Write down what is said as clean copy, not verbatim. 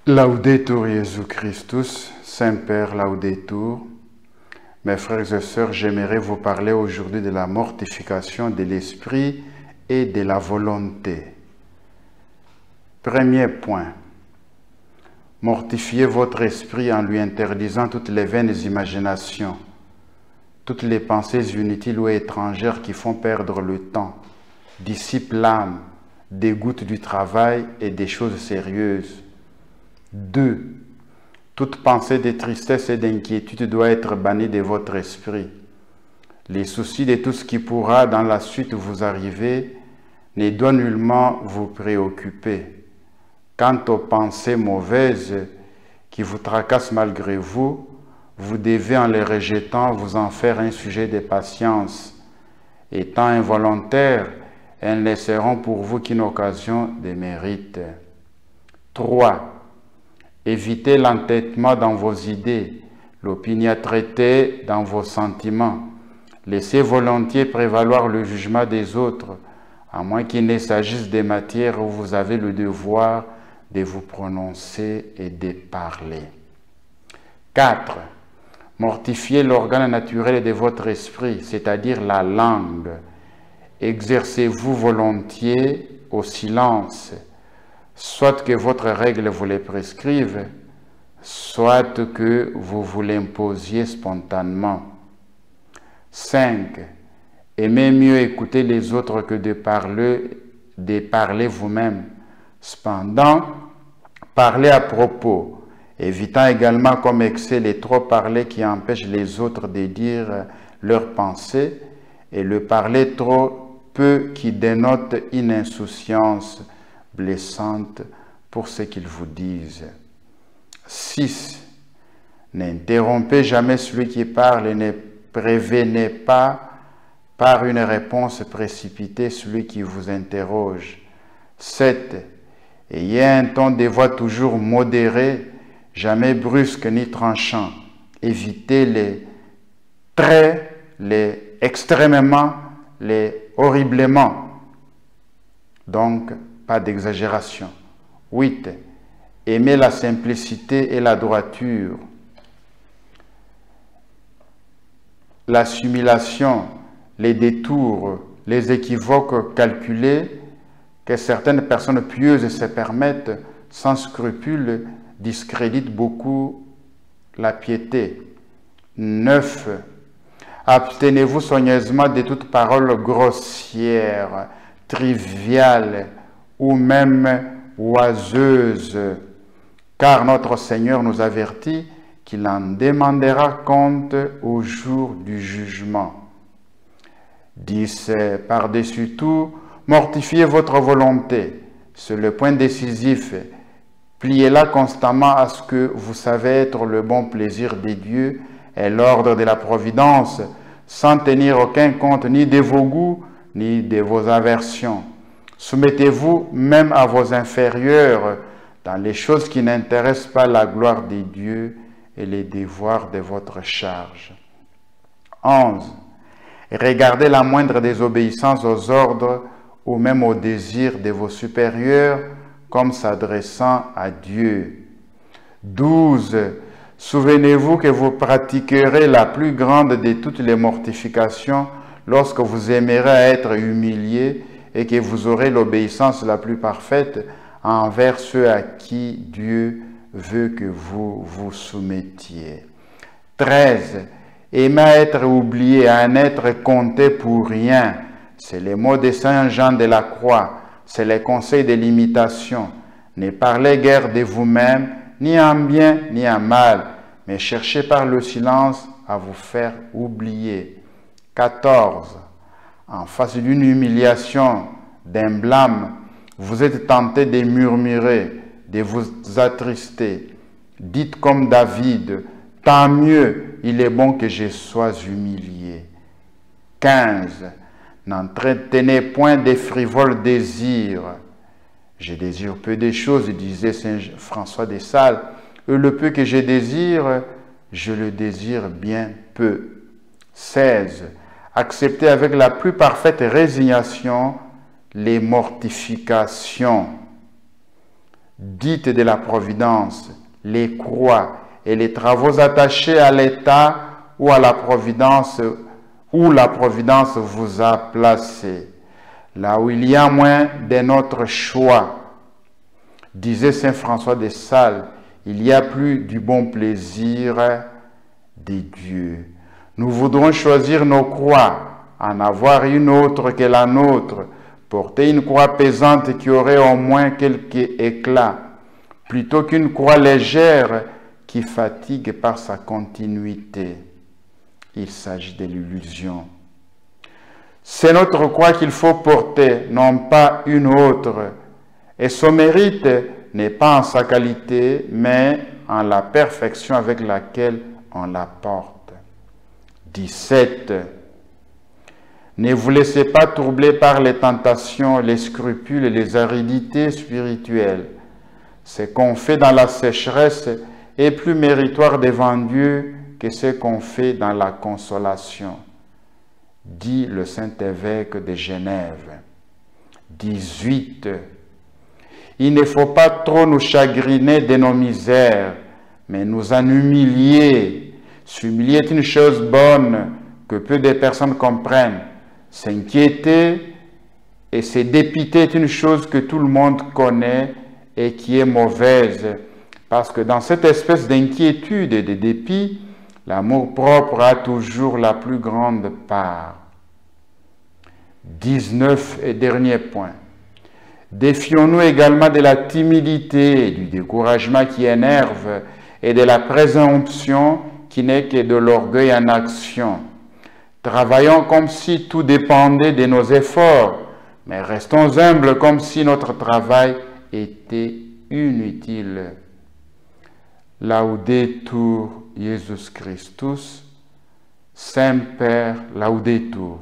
Laudetur Jésus Christus, Saint-Père Laudetur. Mes frères et sœurs, j'aimerais vous parler aujourd'hui de la mortification de l'esprit et de la volonté. Premier point, mortifiez votre esprit en lui interdisant toutes les vaines imaginations, toutes les pensées inutiles ou étrangères qui font perdre le temps, dissipent l'âme, dégoûtent du travail et des choses sérieuses. 2. Toute pensée de tristesse et d'inquiétude doit être bannie de votre esprit. Les soucis de tout ce qui pourra dans la suite vous arriver ne doivent nullement vous préoccuper. Quant aux pensées mauvaises qui vous tracassent malgré vous, vous devez en les rejetant vous en faire un sujet de patience. Étant involontaires, elles ne seront pour vous qu'une occasion de mérite. 3. Évitez l'entêtement dans vos idées, l'opiniâtreté dans vos sentiments. Laissez volontiers prévaloir le jugement des autres, à moins qu'il ne s'agisse des matières où vous avez le devoir de vous prononcer et de parler. 4. Mortifiez l'organe naturel de votre esprit, c'est-à-dire la langue. Exercez-vous volontiers au silence, soit que votre règle vous le prescrive, soit que vous vous l'imposiez spontanément. 5. Aimez mieux écouter les autres que de parler vous-même. Cependant, parlez à propos, évitant également comme excès les trop parler qui empêchent les autres de dire leurs pensées et le parler trop peu qui dénote une insouciance blessante pour ce qu'ils vous disent. 6. N'interrompez jamais celui qui parle et ne prévenez pas par une réponse précipitée celui qui vous interroge. 7. Ayez un ton de voix toujours modéré, jamais brusque ni tranchant. Évitez les très, les extrêmement, les horriblement. Donc, pas d'exagération. 8. Aimez la simplicité et la droiture. L'assimilation, les détours, les équivoques calculés que certaines personnes pieuses se permettent sans scrupule discréditent beaucoup la piété. 9. Abstenez-vous soigneusement de toute parole grossière, triviale ou même oiseuse, car notre Seigneur nous avertit qu'il en demandera compte au jour du jugement. 10. Par-dessus tout, mortifiez votre volonté. C'est le point décisif. Pliez-la constamment à ce que vous savez être le bon plaisir de Dieu et l'ordre de la providence, sans tenir aucun compte ni de vos goûts, ni de vos aversions. Soumettez-vous même à vos inférieurs dans les choses qui n'intéressent pas la gloire de Dieu et les devoirs de votre charge. 11. Regardez la moindre désobéissance aux ordres ou même aux désirs de vos supérieurs comme s'adressant à Dieu. 12. Souvenez-vous que vous pratiquerez la plus grande de toutes les mortifications lorsque vous aimerez être humilié et que vous aurez l'obéissance la plus parfaite envers ceux à qui Dieu veut que vous vous soumettiez. 13. Aimez être oublié, à n'être compté pour rien. C'est les mots de Saint Jean de la Croix, c'est les conseils de l'imitation. Ne parlez guère de vous-même, ni en bien, ni en mal, mais cherchez par le silence à vous faire oublier. 14. En face d'une humiliation, d'un blâme, vous êtes tenté de murmurer, de vous attrister. Dites comme David, « Tant mieux, il est bon que je sois humilié. » 15. N'entretenez point des frivoles désirs. Je désire peu de choses, disait Saint François de Sales, et le peu que je désire, je le désire bien peu. 16. Acceptez avec la plus parfaite résignation les mortifications. dites de la providence, les croix et les travaux attachés à l'état ou à la providence où la providence vous a placé, là où il y a moins de notre choix. Disait saint François de Sales, il y a plus du bon plaisir des dieux. Nous voudrons choisir nos croix, en avoir une autre que la nôtre, porter une croix pesante qui aurait au moins quelque éclat, plutôt qu'une croix légère qui fatigue par sa continuité. Il s'agit de l'illusion. C'est notre croix qu'il faut porter, non pas une autre. Et son mérite n'est pas en sa qualité, mais en la perfection avec laquelle on la porte. 17. Ne vous laissez pas troubler par les tentations, les scrupules et les aridités spirituelles. Ce qu'on fait dans la sécheresse est plus méritoire devant Dieu que ce qu'on fait dans la consolation, dit le Saint-Évêque de Genève. 18. Il ne faut pas trop nous chagriner de nos misères, mais nous en humilier. S'humilier est une chose bonne que peu de personnes comprennent. S'inquiéter et se dépiter est une chose que tout le monde connaît et qui est mauvaise, parce que dans cette espèce d'inquiétude et de dépit, l'amour-propre a toujours la plus grande part. 19 et dernier point. Défions-nous également de la timidité, du découragement qui énerve et de la présomption qui n'est que de l'orgueil en action. Travaillons comme si tout dépendait de nos efforts, mais restons humbles comme si notre travail était inutile. Laudetur Jesus Christus, Semper Laudetur.